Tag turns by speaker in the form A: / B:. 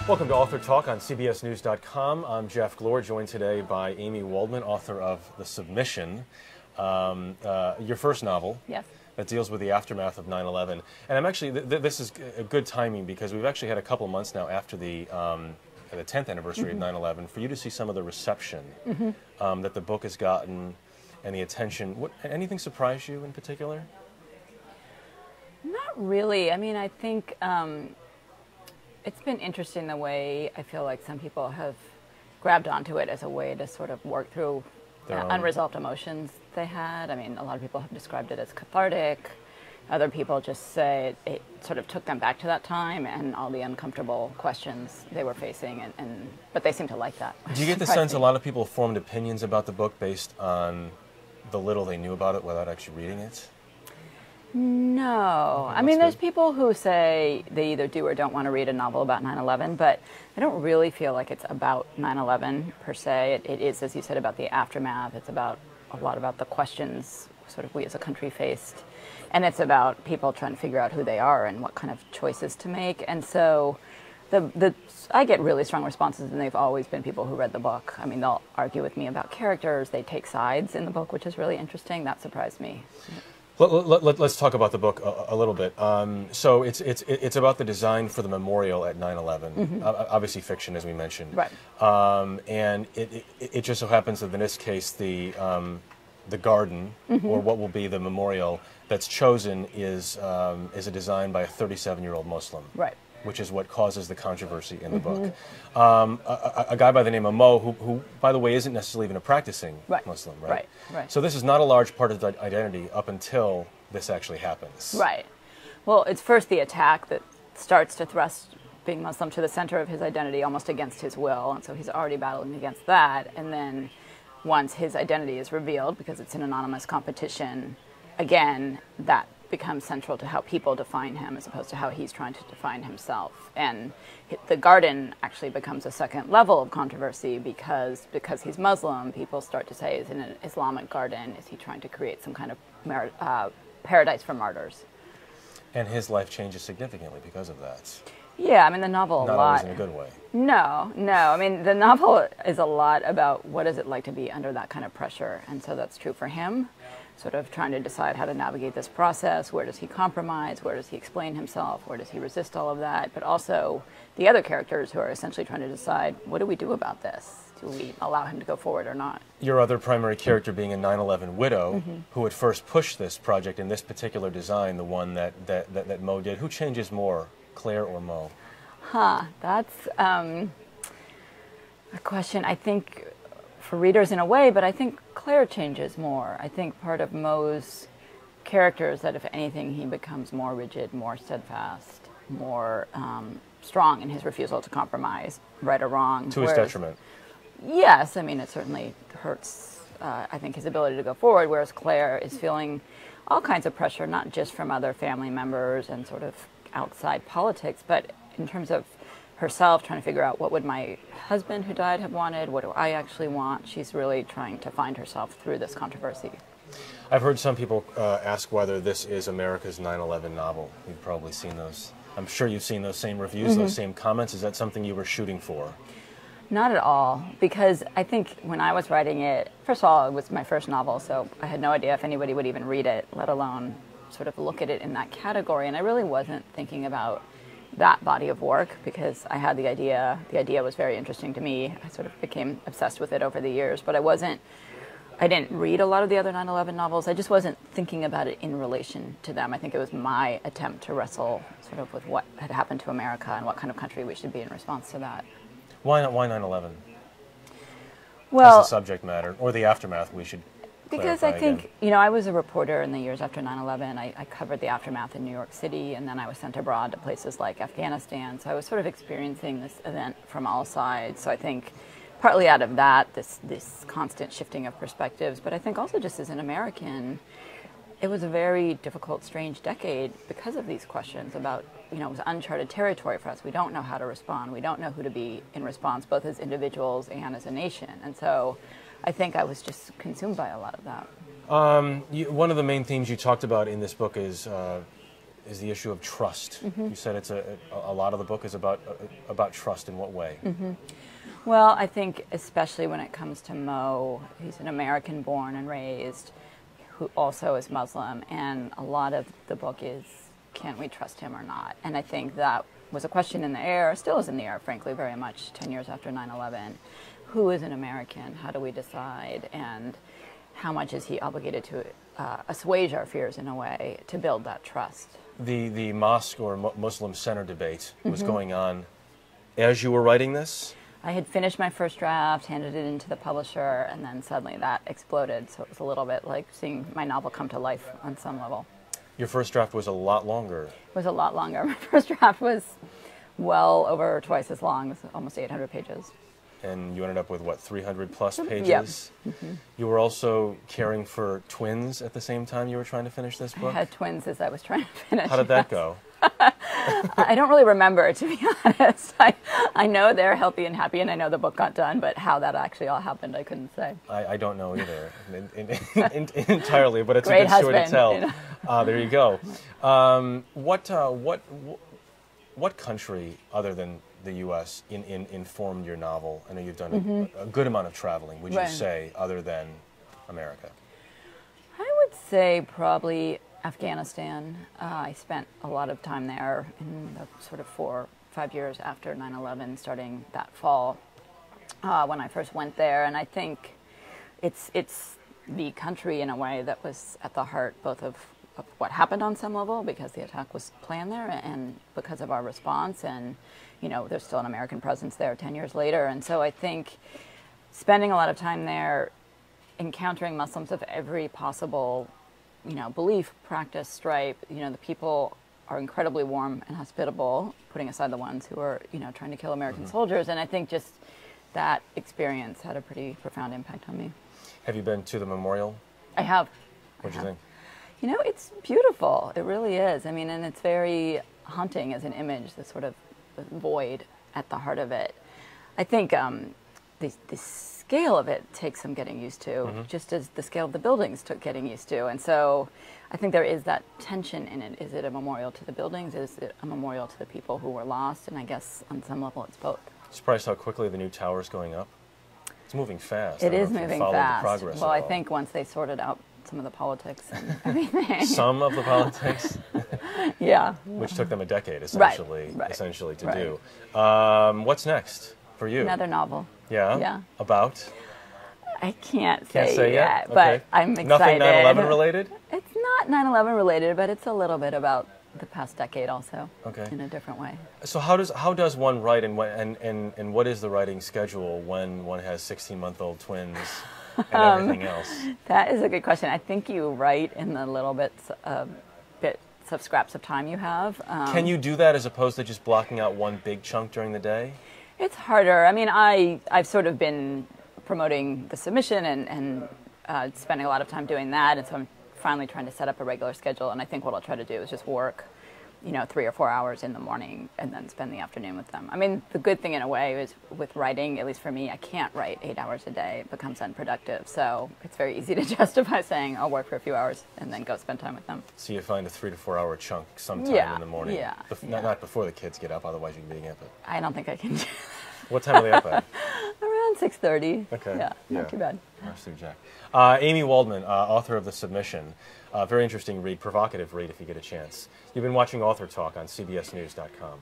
A: Welcome to Author Talk on CBSNews.com. I'm Jeff Glor, joined today by Amy Waldman, author of The Submission, your first novel.
B: Yes.
A: That deals with the aftermath of 9/11. And I'm actually, this is a good timing because we've actually had a couple months now after the 10th anniversary of 9/11 for you to see some of the reception that the book has gotten and the attention. Anything surprise you in particular?
B: Not really. I mean, I think it's been interesting the way I feel like some people have grabbed onto it as a way to sort of work through unresolved emotions they had. I mean, a lot of people have described it as cathartic. Other people just say it sort of took them back to that time and all the uncomfortable questions they were facing, but they seem to like that.
A: Do you get the sense a lot of people formed opinions about the book based on the little they knew about it without actually reading it?
B: No. I mean, there's people who say they either do or don't want to read a novel about 9/11, but I don't really feel like it's about 9/11 per se. It is, as you said, about the aftermath. It's about a lot about the questions sort of we as a country faced. And it's about people trying to figure out who they are and what kind of choices to make. And so I get really strong responses, and they've always been people who read the book. I mean, they'll argue with me about characters. They take sides in the book, which is really interesting. That surprised me.
A: Let's talk about the book a little bit. So it's about the design for the memorial at 9/11. Obviously fiction, as we mentioned.
B: Right.
A: And it just so happens that in this case, the garden, or what will be the memorial that's chosen, is a design by a 37-year-old Muslim.
B: Right.
A: Which is what causes the controversy in the book. A guy by the name of Mo, who, by the way, isn't necessarily even a practicing Muslim, right?
B: Right.
A: So this is not a large part of the identity up until this actually happens.
B: Right. Well, it's first the attack that starts to thrust being Muslim to the center of his identity almost against his will, and so he's already battling against that. And then once his identity is revealed, because it's an anonymous competition, again, that becomes central to how people define him as opposed to how he's trying to define himself. And the garden actually becomes a second level of controversy because he's Muslim, people start to say, is it an Islamic garden? Is he trying to create some kind of paradise for martyrs?
A: And his life changes significantly because of that.
B: Yeah, I mean, the novel
A: Not always in a good way.
B: No. I mean, the novel is a lot about what is it like to be under that kind of pressure. And so that's true for him, sort of trying to decide how to navigate this process. Where does he compromise? Where does he explain himself? Where does he resist all of that? But also the other characters who are essentially trying to decide, what do we do about this? Do we allow him to go forward or not?
A: Your other primary character being a 9/11 widow who had first pushed this project in this particular design, the one that Mo did. Who changes more, Claire or Mo?
B: That's a question, I think, for readers in a way, but I think Claire changes more. I think part of Mo's character is that if anything, he becomes more rigid, more steadfast, more strong in his refusal to compromise, right or wrong.
A: To his detriment.
B: Yes, I mean, it certainly hurts, I think, his ability to go forward, whereas Claire is feeling all kinds of pressure, not just from other family members and sort of outside politics, but in terms of herself trying to figure out what would my husband who died have wanted, what do I actually want. She's really trying to find herself through this controversy.
A: I've heard some people ask whether this is America's 9/11 novel. You've probably seen those. I'm sure you've seen those same reviews, those same comments. Is that something you were shooting for?
B: Not at all, because I think when I was writing it, first of all, it was my first novel, so I had no idea if anybody would even read it, let alone sort of look at it in that category. And I really wasn't thinking about that body of work because I had the idea. The idea was very interesting to me. I sort of became obsessed with it over the years, but I didn't read a lot of the other 9/11 novels. I just wasn't thinking about it in relation to them. I think it was my attempt to wrestle sort of with what had happened to America and what kind of country we should be in response to that.
A: Why 9/11?
B: Well,
A: as the subject matter, or the aftermath, we should
B: because I think, I was a reporter in the years after 9/11. I covered the aftermath in New York City, and then I was sent abroad to places like Afghanistan. So I was sort of experiencing this event from all sides. So I think partly out of that, this constant shifting of perspectives, but I think also just as an American, it was a very difficult, strange decade because of these questions about, it was uncharted territory for us. We don't know how to respond. We don't know who to be in response, both as individuals and as a nation. And so I think I was just consumed by a lot of that.
A: One of the main themes you talked about in this book is is the issue of trust. You said it's a lot of the book is about trust. In what way?
B: Well, I think especially when it comes to Mo, he's an American born and raised who also is Muslim, and a lot of the book is, can we trust him or not? And I think that was a question in the air, still is in the air, frankly, very much 10 years after 9/11. Who is an American? How do we decide? And how much is he obligated to assuage our fears in a way to build that trust?
A: The mosque or Muslim center debate was going on as you were writing this?
B: I had finished my first draft, handed it into the publisher, and then suddenly that exploded. So it was a little bit like seeing my novel come to life on some level.
A: Your first draft was a lot longer.
B: It was a lot longer. My first draft was well over twice as long. It was almost 800 pages.
A: And you ended up with, what, 300 plus pages?
B: Yep.
A: You were also caring for twins at the same time you were trying to finish this book?
B: I had twins as I was trying to finish.
A: How did that go?
B: I don't really remember, to be honest. I know they're healthy and happy, and I know the book got done, but how that actually all happened, I couldn't say.
A: I don't know either entirely, but it's
B: Great
A: a good story to
B: husband,
A: tell.
B: you know.
A: There you go. What country other than the U.S. informed your novel? I know you've done a good amount of traveling. Would you say other than America?
B: I would say probably Afghanistan. I spent a lot of time there in the sort of 4 or 5 years after 9/11, starting that fall when I first went there. And I think it's the country in a way that was at the heart both of what happened on some level, because the attack was planned there, and because of our response. And you know, there's still an American presence there 10 years later. And so I think spending a lot of time there, encountering Muslims of every possible, you know, belief, practice, stripe. You know, the people are incredibly warm and hospitable, putting aside the ones who are, you know, trying to kill American soldiers. And I think just that experience had a pretty profound impact on me.
A: Have you been to the memorial?
B: I have.
A: What do you think?
B: You know, it's beautiful. It really is. I mean, and it's very haunting as an image, the sort of void at the heart of it. I think the scale of it takes some getting used to, just as the scale of the buildings took getting used to. And so I think there is that tension in it. Is it a memorial to the buildings? Is it a memorial to the people who were lost? And I guess on some level it's both.
A: Surprised how quickly the new tower's going up? It's moving fast.
B: It is moving fast.
A: The progress
B: well, I think once they sorted out some of the politics and everything.
A: Some of the politics?
B: Yeah.
A: Which took them a decade, essentially, essentially to do. What's next for you?
B: Another novel.
A: Yeah?
B: Yeah.
A: About?
B: I can't say
A: yet,
B: but I'm excited.
A: Nothing 9/11 related?
B: It's not 9/11 related, but it's a little bit about the past decade also, in a different way.
A: So how does one write, and what is the writing schedule when one has 16-month-old twins and everything else?
B: That is a good question. I think you write in the little bits of scraps of time you have.
A: Can you do that as opposed to just blocking out one big chunk during the day?
B: It's harder. I mean, I've sort of been promoting the submission and spending a lot of time doing that, and so I'm finally trying to set up a regular schedule. And I think what I'll try to do is just work, you know, 3 or 4 hours in the morning and then spend the afternoon with them. I mean, the good thing in a way is with writing, at least for me, I can't write 8 hours a day. It becomes unproductive. So it's very easy to justify saying I'll work for a few hours and then go spend time with them.
A: So you find a 3 to 4 hour chunk sometime in the morning.
B: Yeah.
A: Not before the kids get up, otherwise you'd be up at.
B: I don't think I can do that.
A: What time are they up at?
B: Around 6:30.
A: Okay.
B: Yeah, not too bad.
A: Jack. Amy Waldman, author of The Submission. Very interesting read, provocative read if you get a chance. You've been watching Author Talk on CBSNews.com.